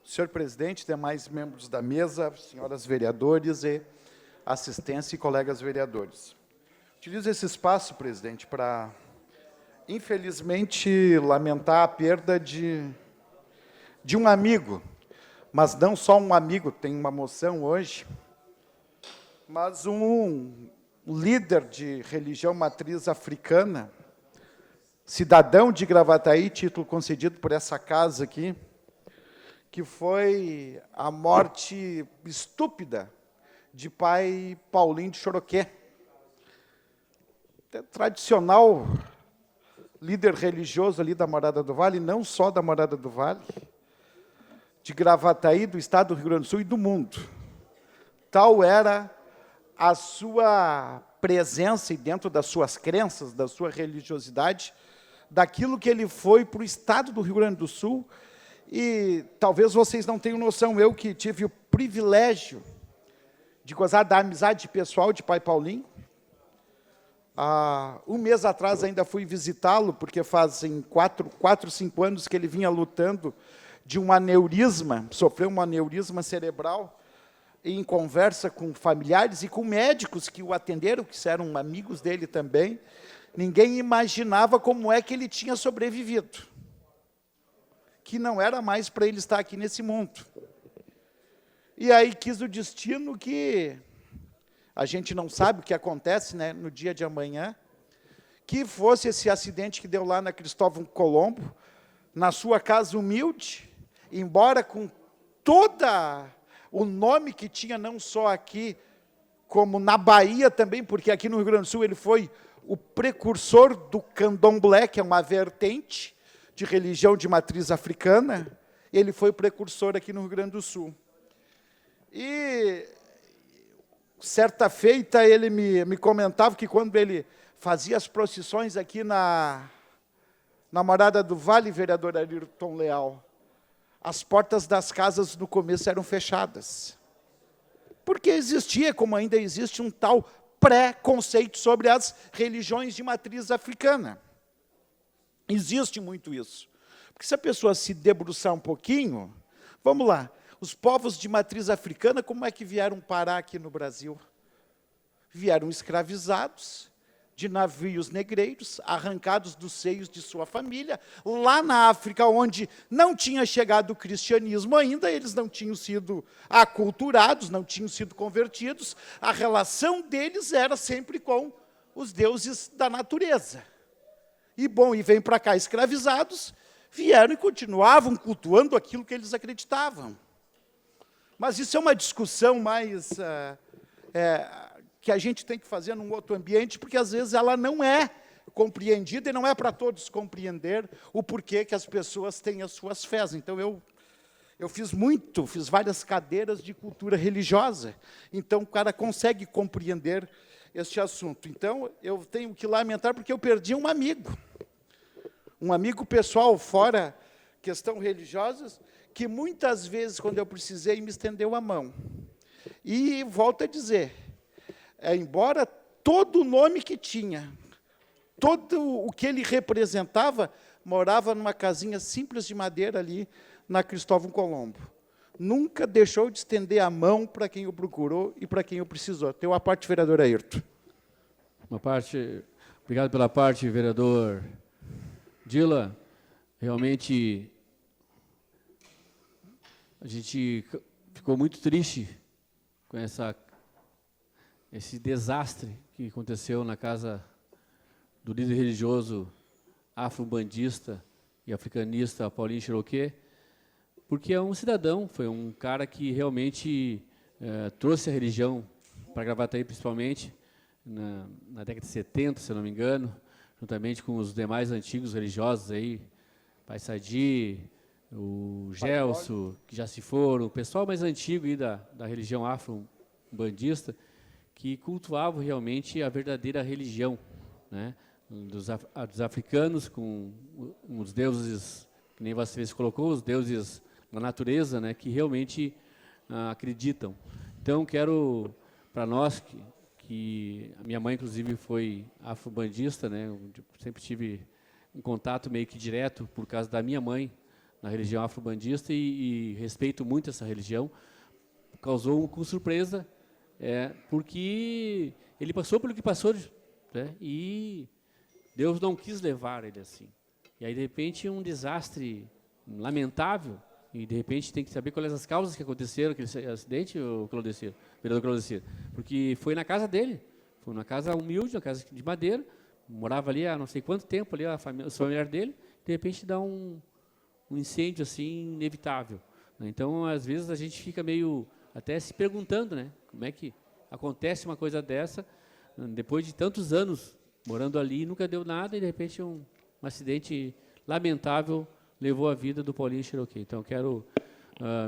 Senhor presidente, demais membros da mesa, senhoras vereadores e assistência e colegas vereadores. Utilizo esse espaço, presidente, para, infelizmente, lamentar a perda de um amigo, mas não só um amigo, tem uma moção hoje, mas um líder de religião matriz africana, cidadão de Gravataí, título concedido por essa casa aqui, que foi a morte estúpida de pai Paulinho de Choroqué. Tradicional líder religioso ali da Morada do Vale, não só da Morada do Vale, de Gravataí, do estado do Rio Grande do Sul e do mundo. Tal era a sua presença e dentro das suas crenças, da sua religiosidade, daquilo que ele foi para o estado do Rio Grande do Sul. E talvez vocês não tenham noção, eu que tive o privilégio de gozar da amizade pessoal de pai Paulinho. Um mês atrás ainda fui visitá-lo, porque fazem 5 anos que ele vinha lutando de um aneurisma, sofreu um aneurisma cerebral, e em conversa com familiares e com médicos que o atenderam, que eram amigos dele também, ninguém imaginava como é que ele tinha sobrevivido, que não era mais para ele estar aqui nesse mundo. E aí quis o destino que a gente não sabe o que acontece, né, no dia de amanhã, que fosse esse acidente que deu lá na Cristóvão Colombo, na sua casa humilde, embora com toda o nome que tinha, não só aqui, como na Bahia também, porque aqui no Rio Grande do Sul ele foi o precursor do candomblé, que é uma vertente de religião de matriz africana, ele foi precursor aqui no Rio Grande do Sul. E, certa feita, ele me comentava que quando ele fazia as procissões aqui na Morada do Vale, vereador Ayrton Leal, as portas das casas no começo eram fechadas. Porque existia, como ainda existe, um tal preconceito sobre as religiões de matriz africana. Existe muito isso. Porque se a pessoa se debruçar um pouquinho, vamos lá, os povos de matriz africana, como é que vieram parar aqui no Brasil? Vieram escravizados, de navios negreiros, arrancados dos seios de sua família, lá na África, onde não tinha chegado o cristianismo ainda, eles não tinham sido aculturados, não tinham sido convertidos, a relação deles era sempre com os deuses da natureza. E vêm para cá escravizados, vieram e continuavam cultuando aquilo que eles acreditavam. Mas isso é uma discussão mais que a gente tem que fazer num outro ambiente, porque às vezes ela não é compreendida e não é para todos compreender o porquê que as pessoas têm as suas fés. Então, eu fiz várias cadeiras de cultura religiosa, então o cara consegue compreender este assunto. Então, eu tenho que lamentar porque eu perdi um amigo pessoal, fora questão religiosa, que muitas vezes, quando eu precisei, me estendeu a mão. E volto a dizer, embora todo o nome que tinha, todo o que ele representava, morava numa casinha simples de madeira ali, na Cristóvão Colombo. Nunca deixou de estender a mão para quem o procurou e para quem o precisou. Tem uma parte, vereador Ayrton. Obrigado pela parte, vereador Dila. Realmente, a gente ficou muito triste com esse desastre que aconteceu na casa do líder religioso afro-bandista e africanista Paulinho Choroqué, porque é um cidadão, foi um cara que realmente trouxe a religião para Gravataí, principalmente, na década de 70, se eu não me engano, juntamente com os demais antigos religiosos aí, Pai Sadi, o Gelso, que já se foram, o pessoal mais antigo aí da religião afro-bandista, que cultuavam realmente a verdadeira religião, né? Dos africanos, com os deuses, que nem você colocou, os deuses da natureza, né? Que realmente acreditam. Então, quero, para nós, que a minha mãe, inclusive, foi afro-bandista, né? Eu sempre tive um contato meio que direto, por causa da minha mãe, na religião afro-bandista e respeito muito essa religião. Causou com surpresa, porque ele passou pelo que passou, né, e Deus não quis levar ele assim. E aí, de repente, um desastre lamentável, e de repente tem que saber quais as causas que aconteceram, aquele acidente, o vereador Claudecir, porque foi na casa dele, foi uma casa humilde, uma casa de madeira, morava ali há não sei quanto tempo, ali os familiares dele, de repente dá um incêndio assim inevitável, né? Então, às vezes, a gente fica meio até se perguntando, né, como é que acontece uma coisa dessa, depois de tantos anos morando ali, nunca deu nada, e de repente um acidente lamentável levou a vida do Paulinho Cherokee. Então, quero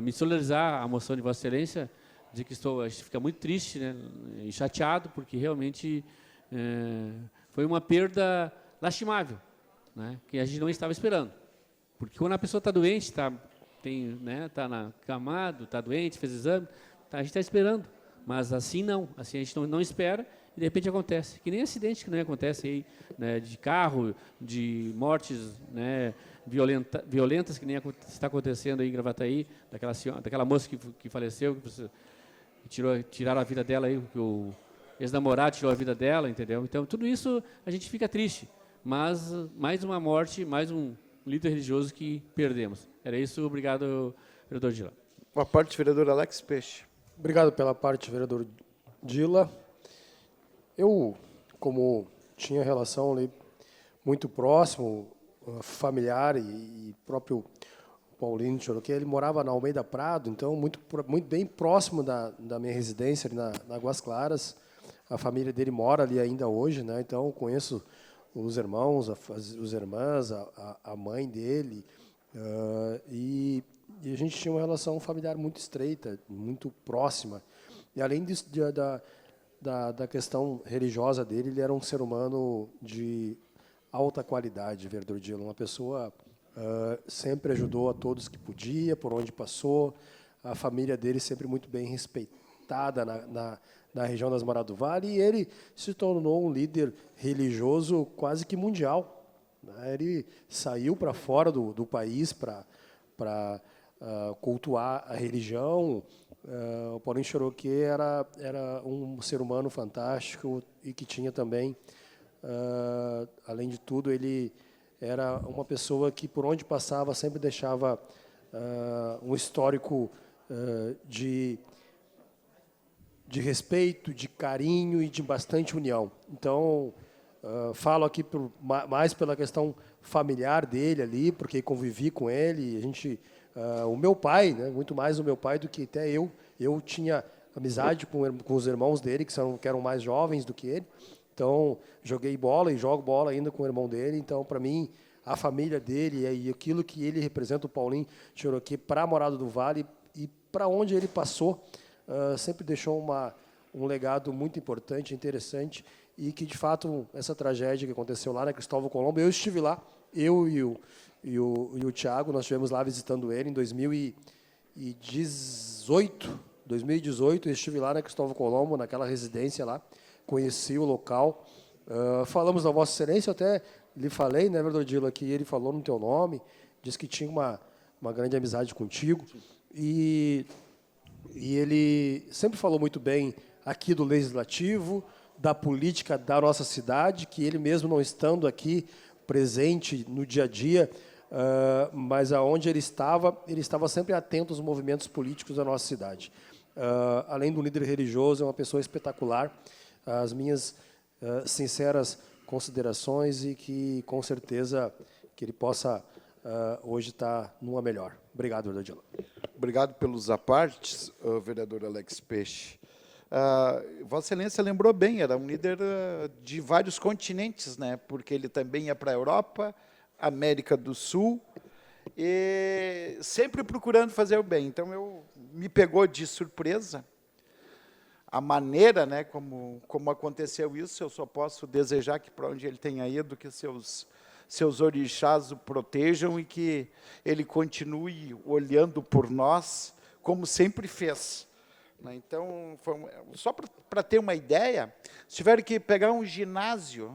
me solidarizar à moção de Vossa Excelência, dizer que a gente fica muito triste, né, e chateado, porque realmente foi uma perda lastimável, né, que a gente não estava esperando. Porque quando a pessoa está doente, está na camada, está doente, fez exame, a gente está esperando. Mas assim não, assim a gente não espera e de repente acontece. Que nem acidente que não acontece aí, né, de carro, de mortes, né, violentas que nem está acontecendo aí em Gravataí, daquela moça que faleceu, que tiraram a vida dela aí, que o ex-namorado tirou a vida dela, entendeu? Então tudo isso a gente fica triste, mas mais uma morte, mais um líder religioso que perdemos. Era isso, obrigado, vereador Dila. Boa parte, vereador Alex Peixe. Obrigado pela parte, vereador Dila. Eu, como tinha relação ali muito próximo, familiar e próprio Paulinho Cherokee, ele morava na Almeida Prado, então muito bem próximo da minha residência ali na Águas Claras. A família dele mora ali ainda hoje, né? Então conheço os irmãos, as irmãs, a mãe dele, e a gente tinha uma relação familiar muito estreita, muito próxima. E além disso, da questão religiosa dele, ele era um ser humano de alta qualidade, vereador Dila, uma pessoa sempre ajudou a todos que podia, por onde passou, a família dele sempre muito bem respeitada na região das Moradas do Vale, e ele se tornou um líder religioso quase que mundial, né? Ele saiu para fora do país para cultuar a religião. O Paulinho Cherokee era um ser humano fantástico e que tinha também, além de tudo, ele era uma pessoa que, por onde passava, sempre deixava um histórico de respeito, de carinho e de bastante união. Então, falo aqui mais pela questão familiar dele ali, porque convivi com ele. A gente, o meu pai, né, muito mais o meu pai do que até eu. Eu tinha amizade com os irmãos dele, que eram mais jovens do que ele. Então, joguei bola e jogo bola ainda com o irmão dele. Então, para mim, a família dele e aquilo que ele representa, o Paulinho Cherokee, para a Morada do Vale e para onde ele passou, sempre deixou um legado muito importante, interessante, e que, de fato, essa tragédia que aconteceu lá na Cristóvão Colombo, eu estive lá, eu e o Thiago, nós estivemos lá visitando ele em 2018, eu estive lá na Cristóvão Colombo, naquela residência lá, conheci o local, falamos da Vossa Excelência, eu até lhe falei, né, vereador Dila, que ele falou no teu nome, disse que tinha uma grande amizade contigo, e ele sempre falou muito bem aqui do Legislativo, da política da nossa cidade, que ele mesmo não estando aqui presente no dia a dia, mas aonde ele estava sempre atento aos movimentos políticos da nossa cidade. Além do líder religioso, é uma pessoa espetacular. As minhas sinceras considerações e que, com certeza, que ele possa hoje estar numa melhor. Obrigado, vereador Dila. Obrigado pelos apartes, vereador Alex Peixe. Vossa Excelência lembrou bem, era um líder de vários continentes, né? Porque ele também ia para a Europa, América do Sul, e sempre procurando fazer o bem. Então, me pegou de surpresa a maneira, né, como aconteceu isso. Eu só posso desejar que, para onde ele tenha ido, que seus orixás o protejam e que ele continue olhando por nós, como sempre fez. Então, só para ter uma ideia, se tiver que pegar um ginásio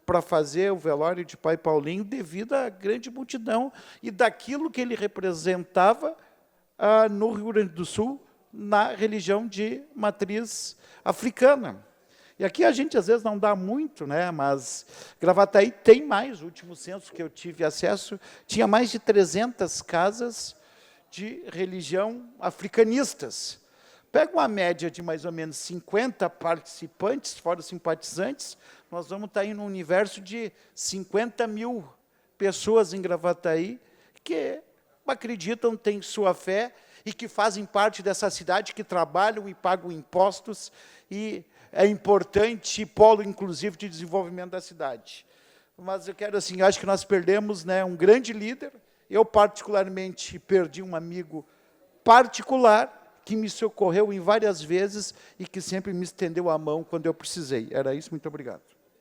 para fazer o velório de Pai Paulinho devido à grande multidão e daquilo que ele representava no Rio Grande do Sul, na religião de matriz africana. E aqui a gente, às vezes, não dá muito, né? Mas Gravataí tem mais, o último censo que eu tive acesso, tinha mais de 300 casas de religião africanistas. Pega uma média de mais ou menos 50 participantes, fora os simpatizantes, nós vamos estar aí num universo de 50 mil pessoas em Gravataí que acreditam, têm sua fé e que fazem parte dessa cidade, que trabalham e pagam impostos, e é importante polo, inclusive, de desenvolvimento da cidade. Mas eu quero, assim, acho que nós perdemos, né, um grande líder. Eu, particularmente, perdi um amigo particular que me socorreu em várias vezes e que sempre me estendeu a mão quando eu precisei. Era isso, muito obrigado.